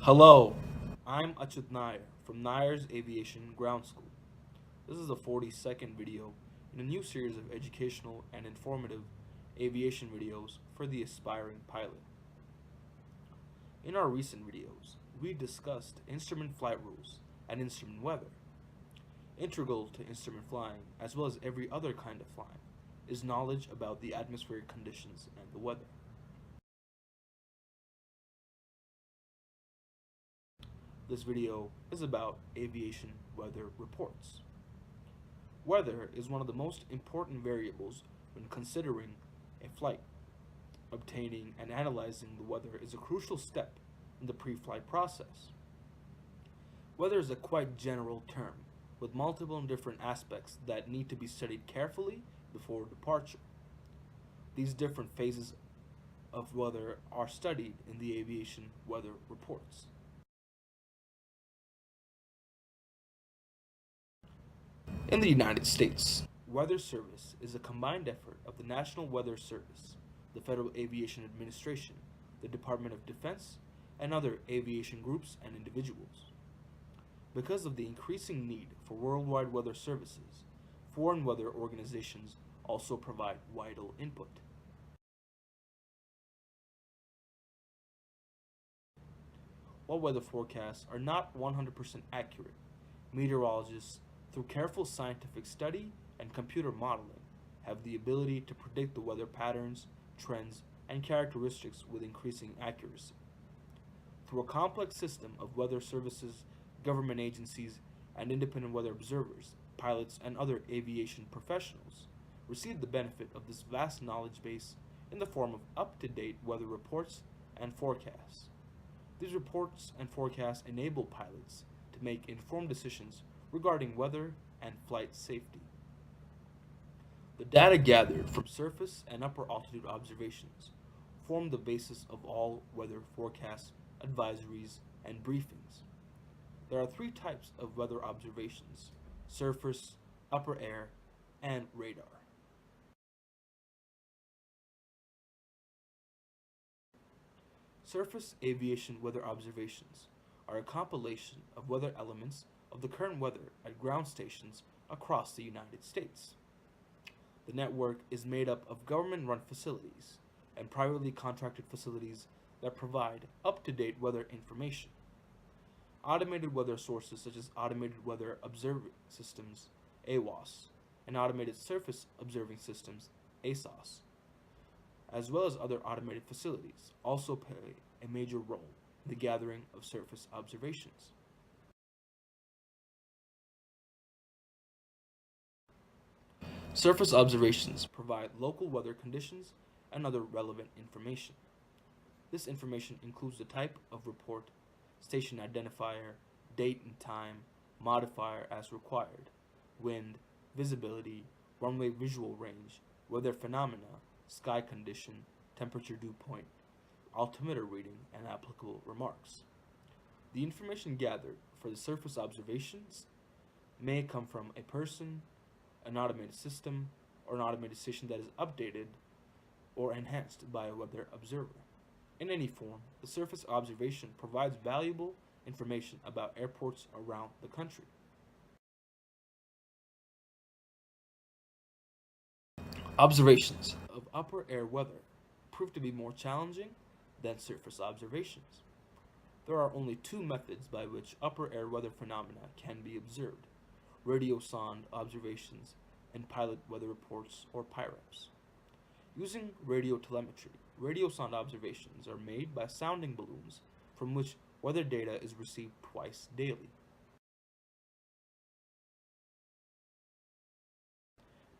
Hello, I'm Achut Nair from Nair's Aviation Ground School. This is the 42nd video in a new series of educational and informative aviation videos for the aspiring pilot. In our recent videos, we discussed instrument flight rules and instrument weather. Integral to instrument flying, as well as every other kind of flying, is knowledge about the atmospheric conditions and the weather. This video is about aviation weather reports. Weather is one of the most important variables when considering a flight. Obtaining and analyzing the weather is a crucial step in the pre-flight process. Weather is a quite general term with multiple and different aspects that need to be studied carefully before departure. These different phases of weather are studied in the aviation weather reports. In the United States, Weather Service is a combined effort of the National Weather Service, the Federal Aviation Administration, the Department of Defense, and other aviation groups and individuals. Because of the increasing need for worldwide weather services, foreign weather organizations also provide vital input. While weather forecasts are not 100% accurate, meteorologists, through careful scientific study and computer modeling, have the ability to predict the weather patterns, trends, and characteristics with increasing accuracy. Through a complex system of weather services, government agencies, and independent weather observers, pilots, and other aviation professionals receive the benefit of this vast knowledge base in the form of up-to-date weather reports and forecasts. These reports and forecasts enable pilots to make informed decisions regarding weather and flight safety. The data gathered from surface and upper altitude observations form the basis of all weather forecasts, advisories, and briefings. There are three types of weather observations: surface, upper air, and radar. Surface aviation weather observations are a compilation of weather elements of the current weather at ground stations across the United States. The network is made up of government-run facilities and privately contracted facilities that provide up-to-date weather information. Automated weather sources such as Automated Weather Observing Systems, AWOS, and Automated Surface Observing Systems, ASOS, as well as other automated facilities, also play a major role in the gathering of surface observations. Surface observations provide local weather conditions and other relevant information. This information includes the type of report, station identifier, date and time, modifier as required, wind, visibility, runway visual range, weather phenomena, sky condition, temperature dew point, altimeter reading, and applicable remarks. The information gathered for the surface observations may come from a person, an automated system, or an automated station that is updated or enhanced by a weather observer. In any form, the surface observation provides valuable information about airports around the country. Observations of upper air weather prove to be more challenging than surface observations. There are only two methods by which upper air weather phenomena can be observed: radiosonde observations and pilot weather reports, or PIREPs. Using radio telemetry, radiosonde observations are made by sounding balloons from which weather data is received twice daily.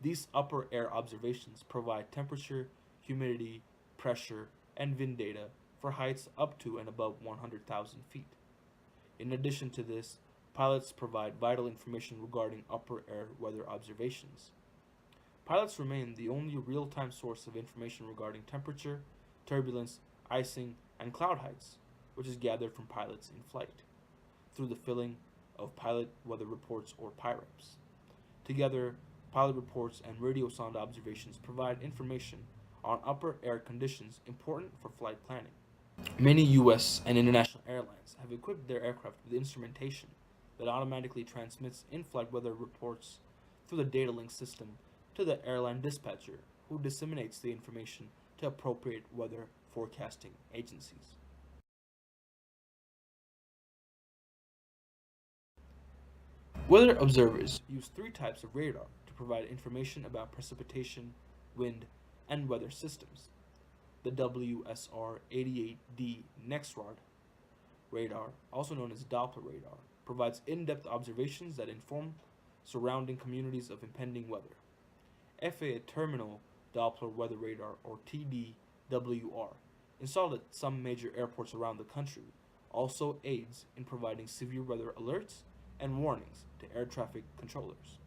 These upper air observations provide temperature, humidity, pressure, and wind data for heights up to and above 100,000 feet. In addition to this, pilots provide vital information regarding upper air weather observations. Pilots remain the only real-time source of information regarding temperature, turbulence, icing, and cloud heights, which is gathered from pilots in flight, through the filling of pilot weather reports, or PIREPs. Together, pilot reports and radiosonde observations provide information on upper air conditions important for flight planning. Many US and international airlines have equipped their aircraft with instrumentation that automatically transmits in flight weather reports through the data link system to the airline dispatcher, who disseminates the information to appropriate weather forecasting agencies. Weather observers use three types of radar to provide information about precipitation, wind, and weather systems. The WSR 88D NEXRAD radar, also known as Doppler radar, provides in-depth observations that inform surrounding communities of impending weather. FAA Terminal Doppler Weather Radar, or TDWR, installed at some major airports around the country, also aids in providing severe weather alerts and warnings to air traffic controllers.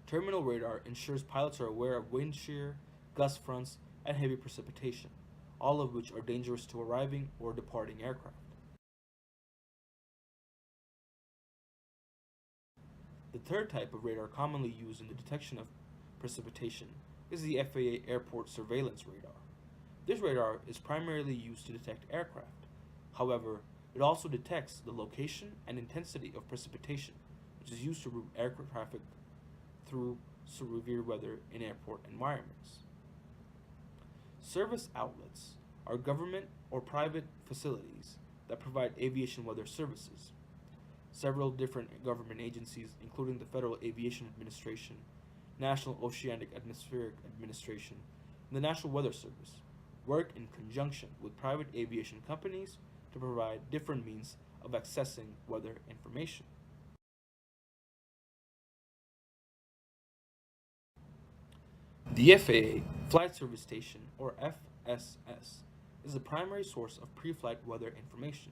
Terminal radar ensures pilots are aware of wind shear, gust fronts, and heavy precipitation, all of which are dangerous to arriving or departing aircraft. The third type of radar commonly used in the detection of precipitation is the FAA Airport Surveillance Radar. This radar is primarily used to detect aircraft. However, it also detects the location and intensity of precipitation, which is used to route aircraft traffic through severe weather in airport environments. Service outlets are government or private facilities that provide aviation weather services. Several different government agencies, including the Federal Aviation Administration, National Oceanic Atmospheric Administration, and the National Weather Service, work in conjunction with private aviation companies to provide different means of accessing weather information. The FAA Flight Service Station, or FSS, is the primary source of pre-flight weather information.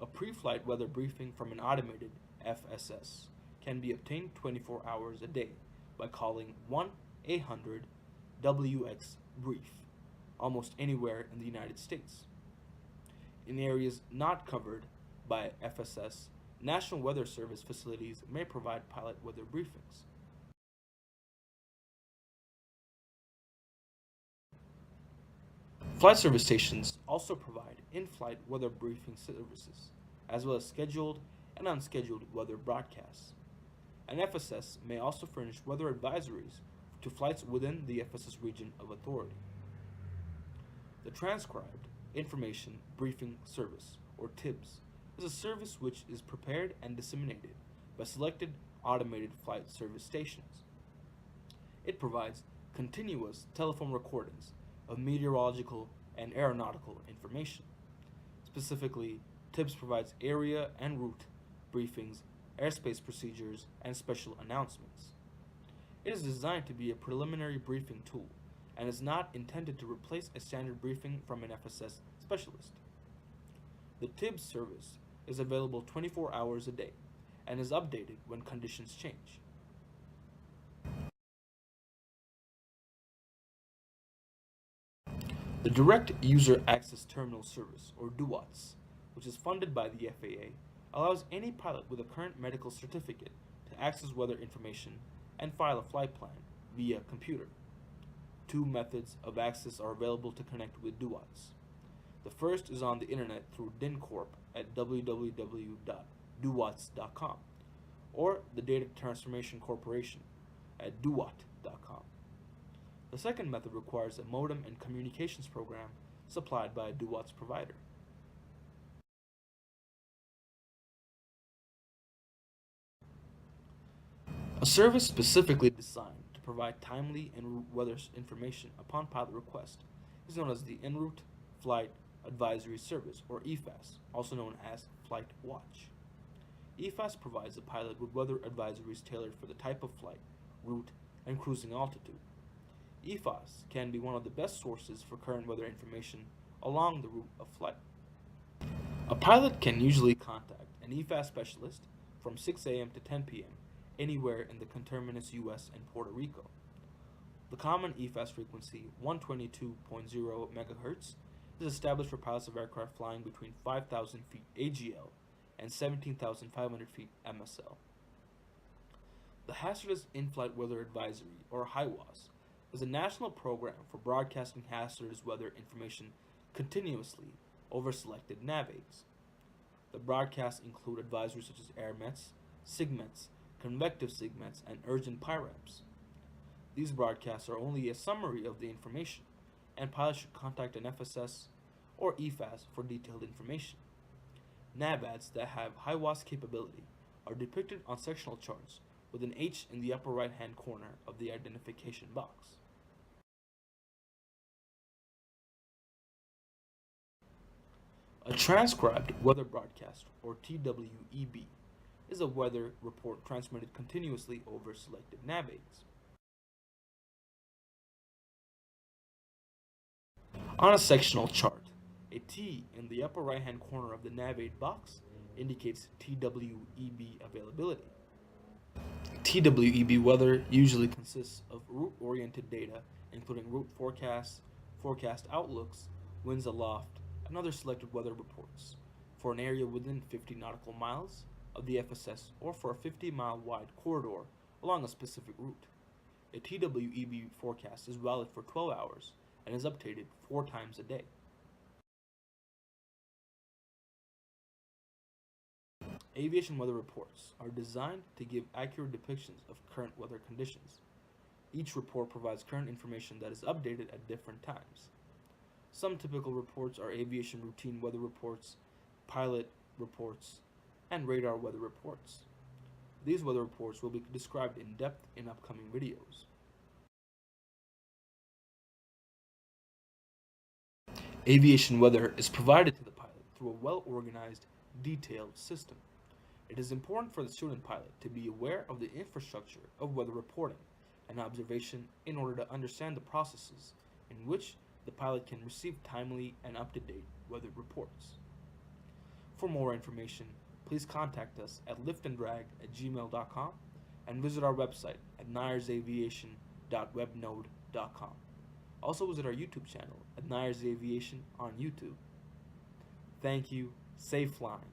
A pre-flight weather briefing from an automated FSS can be obtained 24 hours a day by calling 1-800-WX-BRIEF almost anywhere in the United States. In areas not covered by FSS, National Weather Service facilities may provide pilot weather briefings. Flight service stations also provide in-flight weather briefing services, as well as scheduled and unscheduled weather broadcasts. An FSS may also furnish weather advisories to flights within the FSS region of authority. The Transcribed Information Briefing Service, or TIBS, is a service which is prepared and disseminated by selected automated flight service stations. It provides continuous telephone recordings of meteorological and aeronautical information. Specifically, TIBS provides area and route briefings, airspace procedures, and special announcements. It is designed to be a preliminary briefing tool and is not intended to replace a standard briefing from an FSS specialist. The TIBS service is available 24 hours a day and is updated when conditions change. The Direct User Access Terminal Service, or DUATS, which is funded by the FAA, allows any pilot with a current medical certificate to access weather information and file a flight plan via computer. Two methods of access are available to connect with DUATS. The first is on the internet through DynCorp at www.duats.com, or the Data Transformation Corporation at duat.com. The second method requires a modem and communications program supplied by a DUATS provider. A service specifically designed to provide timely and weather information upon pilot request is known as the En route Flight Advisory Service, or EFAS, also known as Flight Watch. EFAS provides the pilot with weather advisories tailored for the type of flight, route, and cruising altitude. EFAS can be one of the best sources for current weather information along the route of flight. A pilot can usually contact an EFAS specialist from 6 a.m. to 10 p.m. anywhere in the conterminous US and Puerto Rico. The common EFAS frequency, 122.0 MHz, is established for pilots of aircraft flying between 5,000 feet AGL and 17,500 feet MSL. The Hazardous In-Flight Weather Advisory, or HIWAS, is a national program for broadcasting hazardous weather information continuously over selected nav aids. The broadcasts include advisories such as airmets, sigmets, convective sigmets, and urgent pyramps. These broadcasts are only a summary of the information, and pilots should contact an FSS or EFAS for detailed information. Nav ads that have high WAS capability are depicted on sectional charts with an H in the upper right hand corner of the identification box. A transcribed weather broadcast, or TWEB, is a weather report transmitted continuously over selected nav aids. On a sectional chart, a T in the upper right hand corner of the nav aid box indicates TWEB availability. TWEB weather usually consists of route-oriented data, including route forecasts, forecast outlooks, winds aloft, and other selected weather reports for an area within 50 nautical miles of the FSS or for a 50-mile wide corridor along a specific route. A TWEB forecast is valid for 12 hours and is updated 4 times a day. Aviation weather reports are designed to give accurate depictions of current weather conditions. Each report provides current information that is updated at different times. Some typical reports are aviation routine weather reports, pilot reports, and radar weather reports. These weather reports will be described in depth in upcoming videos. Aviation weather is provided to the pilot through a well-organized, detailed system. It is important for the student pilot to be aware of the infrastructure of weather reporting and observation in order to understand the processes in which the pilot can receive timely and up-to-date weather reports. For more information, please contact us at liftanddrag@gmail.com and visit our website at nyersaviation.webnode.com. Also visit our YouTube channel at Nyers Aviation on YouTube. Thank you, safe flying.